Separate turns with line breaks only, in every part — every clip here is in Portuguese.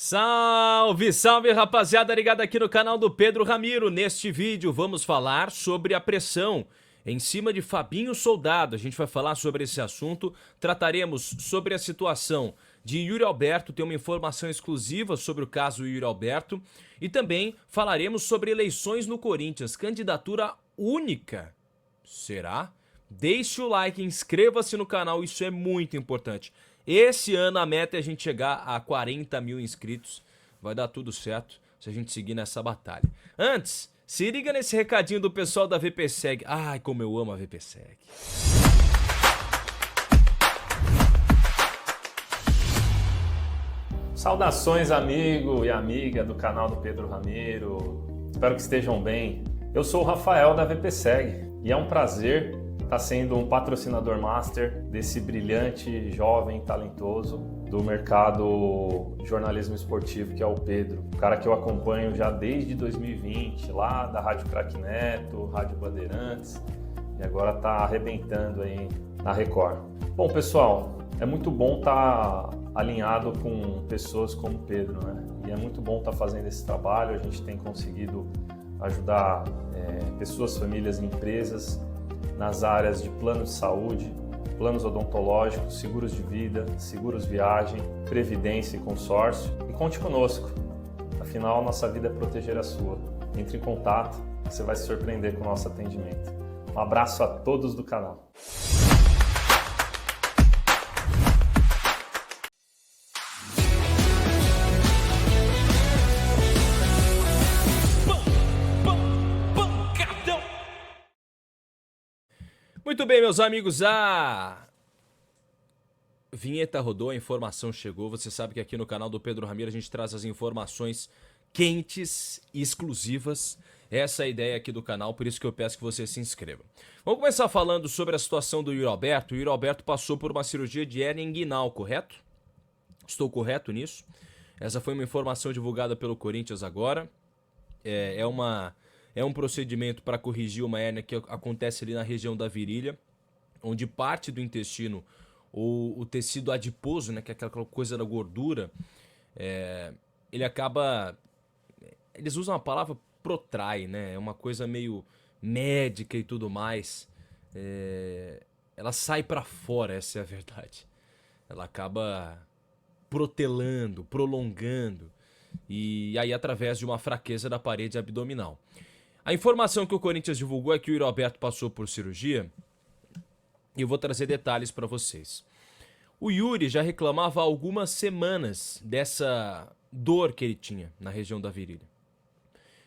Salve, salve rapaziada ligada aqui no canal do Pedro Ramiro. Neste vídeo vamos falar sobre a pressão em cima de Fabinho Soldado. A gente vai falar sobre esse assunto, trataremos sobre a situação de Yuri Alberto, tem uma informação exclusiva sobre o caso Yuri Alberto e também falaremos sobre eleições no Corinthians, candidatura única. Será? Deixe o like, inscreva-se no canal, isso é muito importante. Esse ano a meta é a gente chegar a 40 mil inscritos. Vai dar tudo certo se a gente seguir nessa batalha. Antes, se liga nesse recadinho do pessoal da VPSeg. Ai, como eu amo a VPSeg.
Saudações, amigo e amiga do canal do Pedro Ramiro. Espero que estejam bem. Eu sou o Rafael da VPSeg e é um prazer estar sendo um patrocinador master desse brilhante, jovem, talentoso do mercado de jornalismo esportivo, que é o Pedro. Um cara que eu acompanho já desde 2020, lá da Rádio Craque Neto, Rádio Bandeirantes, e agora está arrebentando aí na Record. Bom, pessoal, é muito bom estar alinhado com pessoas como o Pedro, né? E é muito bom estar fazendo esse trabalho. A gente tem conseguido ajudar pessoas, famílias e empresas nas áreas de planos de saúde, planos odontológicos, seguros de vida, seguros viagem, previdência e consórcio. E conte conosco, afinal nossa vida é proteger a sua. Entre em contato, você vai se surpreender com o nosso atendimento. Um abraço a todos do canal.
Muito bem, meus amigos, a vinheta rodou, a informação chegou. Você sabe que aqui no canal do Pedro Ramiro a gente traz as informações quentes e exclusivas. Essa é a ideia aqui do canal, por isso que eu peço que você se inscreva. Vamos começar falando sobre a situação do Yuri Alberto. O Yuri Alberto passou por uma cirurgia de hérnia inguinal, correto? Estou correto nisso? Essa foi uma informação divulgada pelo Corinthians agora. É um procedimento para corrigir uma hérnia que acontece ali na região da virilha, onde parte do intestino, ou o tecido adiposo, né, que é aquela coisa da gordura, ele acaba... Eles usam a palavra protrai, né? É uma coisa meio médica e tudo mais. Ela sai para fora, essa é a verdade. Ela acaba protelando, prolongando, e aí através de uma fraqueza da parede abdominal. A informação que o Corinthians divulgou é que o Yuri Alberto passou por cirurgia e eu vou trazer detalhes para vocês. O Yuri já reclamava há algumas semanas dessa dor que ele tinha na região da virilha.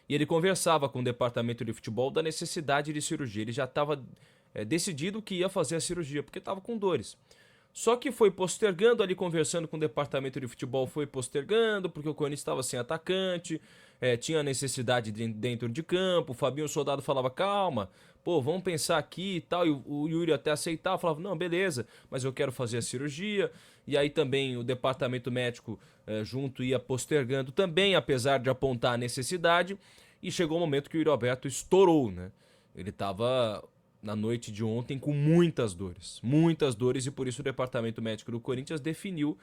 E ele conversava com o departamento de futebol da necessidade de cirurgia. Ele já estava decidido que ia fazer a cirurgia porque estava com dores. Só que foi postergando ali, conversando com o departamento de futebol, foi postergando, porque o Corinthians estava sem atacante, tinha necessidade dentro de campo, o Fabinho Soldado falava, calma, pô, vamos pensar aqui e tal, e o Yuri até aceitava, falava, não, beleza, mas eu quero fazer a cirurgia, e aí também o departamento médico junto ia postergando também, apesar de apontar a necessidade, e chegou o momento que o Yuri Alberto estourou, né? Ele estava... na noite de ontem com muitas dores, e por isso o departamento médico do Corinthians definiu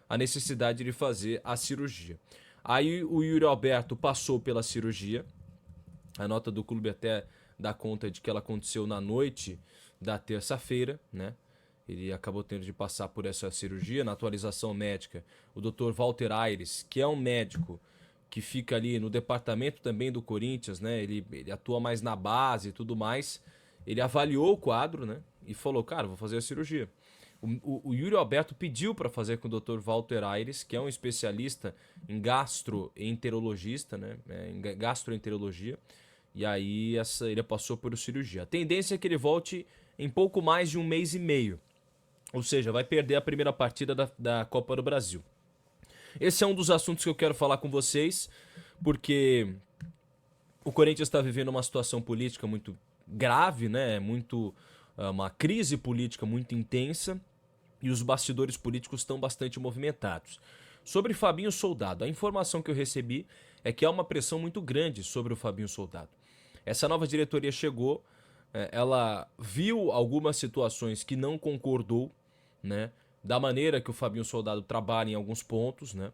a necessidade de fazer a cirurgia. Aí o Yuri Alberto passou pela cirurgia, a nota do clube até dá conta de que ela aconteceu na noite da terça-feira, né? Ele acabou tendo de passar por essa cirurgia. Na atualização médica, o Dr. Walter Aires, que é um médico que fica ali no departamento também do Corinthians, né? Ele atua mais na base e tudo mais. Ele avaliou o quadro, né? E falou, cara, vou fazer a cirurgia. O Yuri Alberto pediu para fazer com o Dr. Walter Aires, que é um especialista em gastroenterologista, né? Em gastroenterologia. E aí ele passou por cirurgia. A tendência é que ele volte em pouco mais de um mês e meio. Ou seja, vai perder a primeira partida da Copa do Brasil. Esse é um dos assuntos que eu quero falar com vocês, porque o Corinthians está vivendo uma situação política muito grave, né? Uma crise política muito intensa e os bastidores políticos estão bastante movimentados. Sobre Fabinho Soldado, a informação que eu recebi é que há uma pressão muito grande sobre o Fabinho Soldado. Essa nova diretoria chegou, ela viu algumas situações que não concordou, né? Da maneira que o Fabinho Soldado trabalha em alguns pontos, né?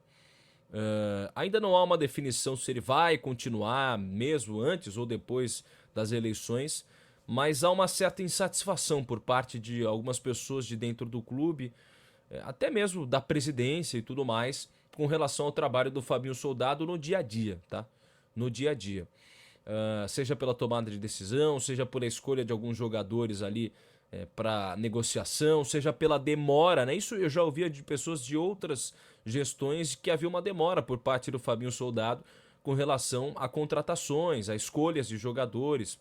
Ainda não há uma definição se ele vai continuar mesmo antes ou depois das eleições, mas há uma certa insatisfação por parte de algumas pessoas de dentro do clube, até mesmo da presidência e tudo mais, com relação ao trabalho do Fabinho Soldado no dia a dia, tá? No dia a dia. Seja pela tomada de decisão, seja pela escolha de alguns jogadores ali para negociação, seja pela demora, né? Isso eu já ouvia de pessoas de outras gestões que havia uma demora por parte do Fabinho Soldado com relação a contratações, a escolhas de jogadores.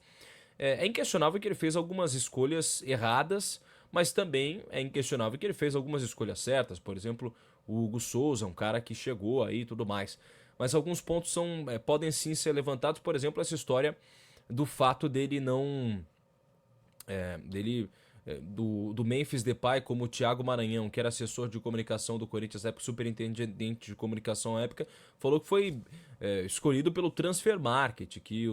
É inquestionável que ele fez algumas escolhas erradas, mas também é inquestionável que ele fez algumas escolhas certas. Por exemplo, o Hugo Souza, um cara que chegou aí e tudo mais. Mas alguns pontos podem sim ser levantados, por exemplo, essa história do fato dele não... do Memphis Depay, como o Thiago Maranhão, que era assessor de comunicação do Corinthians, época superintendente de comunicação à época, falou que foi escolhido pelo Transfer Market, que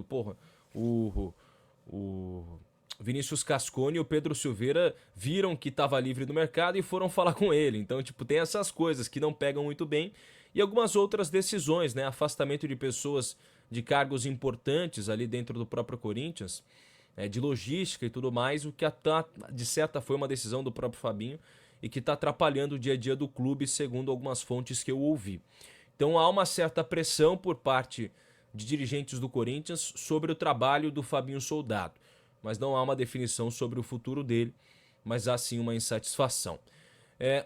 o Vinícius Cascone e o Pedro Silveira viram que estava livre do mercado e foram falar com ele. Então, tem essas coisas que não pegam muito bem. E algumas outras decisões, né? Afastamento de pessoas de cargos importantes ali dentro do próprio Corinthians, de logística e tudo mais, o que de certa foi uma decisão do próprio Fabinho e que está atrapalhando o dia a dia do clube, segundo algumas fontes que eu ouvi. Então há uma certa pressão por parte de dirigentes do Corinthians sobre o trabalho do Fabinho Soldado, mas não há uma definição sobre o futuro dele, mas há sim uma insatisfação.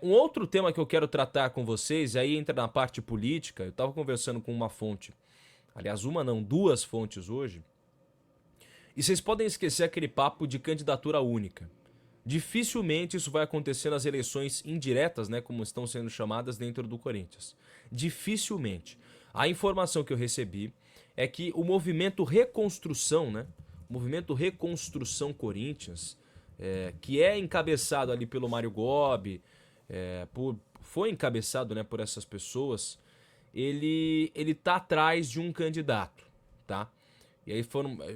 Um outro tema que eu quero tratar com vocês, aí entra na parte política. Eu estava conversando com uma fonte, aliás uma não, duas fontes hoje, e vocês podem esquecer aquele papo de candidatura única. Dificilmente isso vai acontecer nas eleições indiretas, né, como estão sendo chamadas dentro do Corinthians. Dificilmente. A informação que eu recebi é que o movimento Reconstrução, né, o movimento Reconstrução Corinthians, que é encabeçado ali pelo Mário Gobi, foi encabeçado, né, por essas pessoas, ele tá atrás de um candidato, tá? E aí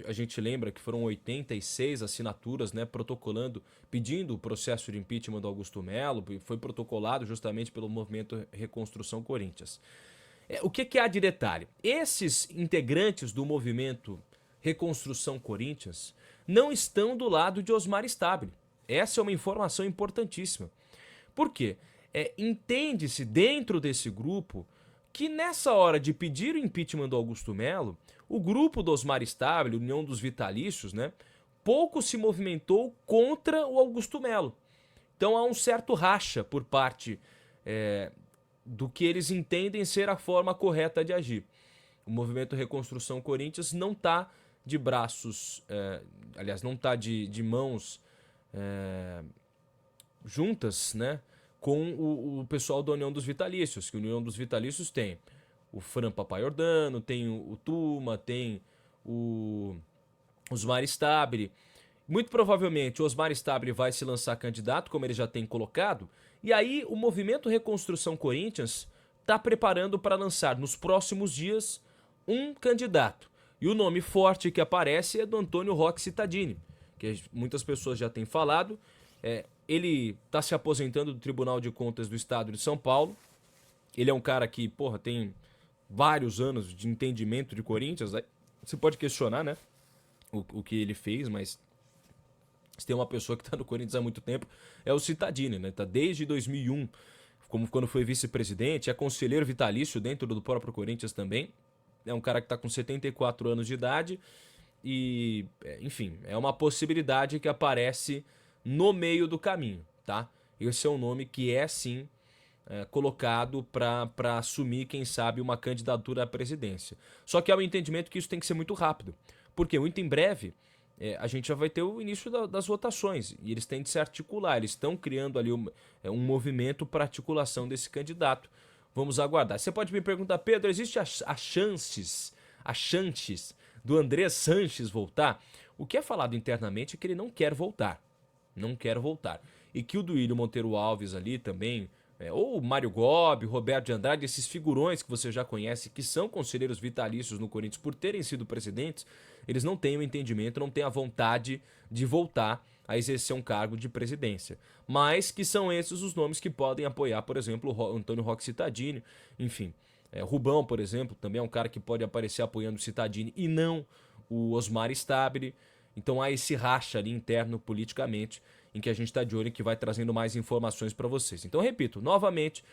a gente lembra que foram 86 assinaturas, né, protocolando, pedindo o processo de impeachment do Augusto Melo, foi protocolado justamente pelo movimento Reconstrução Corinthians. O que há de detalhe? Esses integrantes do movimento Reconstrução Corinthians não estão do lado de Osmar Stabile. Essa é uma informação importantíssima. Por quê? Entende-se dentro desse grupo que nessa hora de pedir o impeachment do Augusto Melo, o grupo do Osmar Stabile, União dos Vitalícios, né, pouco se movimentou contra o Augusto Melo. Então há um certo racha por parte do que eles entendem ser a forma correta de agir. O movimento Reconstrução Corinthians não está de braços, aliás, não está de mãos juntas, né, com o pessoal da União dos Vitalícios, que a União dos Vitalícios tem o Fran Papaiordano, tem o Tuma, tem o Osmar Stabile. Muito provavelmente o Osmar Stabile vai se lançar candidato, como ele já tem colocado, e aí o movimento Reconstrução Corinthians está preparando para lançar nos próximos dias um candidato. E o nome forte que aparece é do Antônio Roque Cittadini, que muitas pessoas já têm falado. Ele está se aposentando do Tribunal de Contas do Estado de São Paulo. Ele é um cara que, tem vários anos de entendimento de Corinthians. Você pode questionar, né, o que ele fez, mas se tem uma pessoa que está no Corinthians há muito tempo, é o Cittadini, né? Tá desde 2001, como quando foi vice-presidente, é conselheiro vitalício dentro do próprio Corinthians também. É um cara que está com 74 anos de idade e, enfim, é uma possibilidade que aparece no meio do caminho, tá? Esse é um nome que sim colocado para assumir, quem sabe, uma candidatura à presidência. Só que há um entendimento que isso tem que ser muito rápido, porque muito em breve a gente já vai ter o início das votações e eles têm de se articular, eles estão criando ali um movimento para articulação desse candidato. Vamos aguardar. Você pode me perguntar, Pedro, existe as chances do André Sanches voltar? O que é falado internamente é que ele não quer voltar. Não quer voltar. E que o Duílio Monteiro Alves ali também, ou o Mário Gobi, Roberto de Andrade, esses figurões que você já conhece, que são conselheiros vitalícios no Corinthians por terem sido presidentes, eles não têm o entendimento, não têm a vontade de voltar a exercer um cargo de presidência. Mas que são esses os nomes que podem apoiar, por exemplo, o Antônio Roque Cittadini, enfim. Rubão, por exemplo, também é um cara que pode aparecer apoiando o Cittadini e não o Osmar Stabile. Então há esse racha ali interno politicamente em que a gente está de olho e que vai trazendo mais informações para vocês. Então, repito, novamente,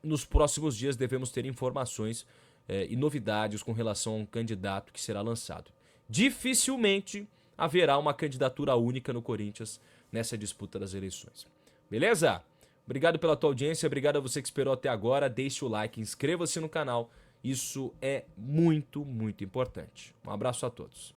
nos próximos dias devemos ter informações e novidades com relação a um candidato que será lançado. Dificilmente haverá uma candidatura única no Corinthians nessa disputa das eleições. Beleza? Obrigado pela tua audiência, obrigado a você que esperou até agora. Deixe o like, inscreva-se no canal. Isso é muito, muito importante. Um abraço a todos.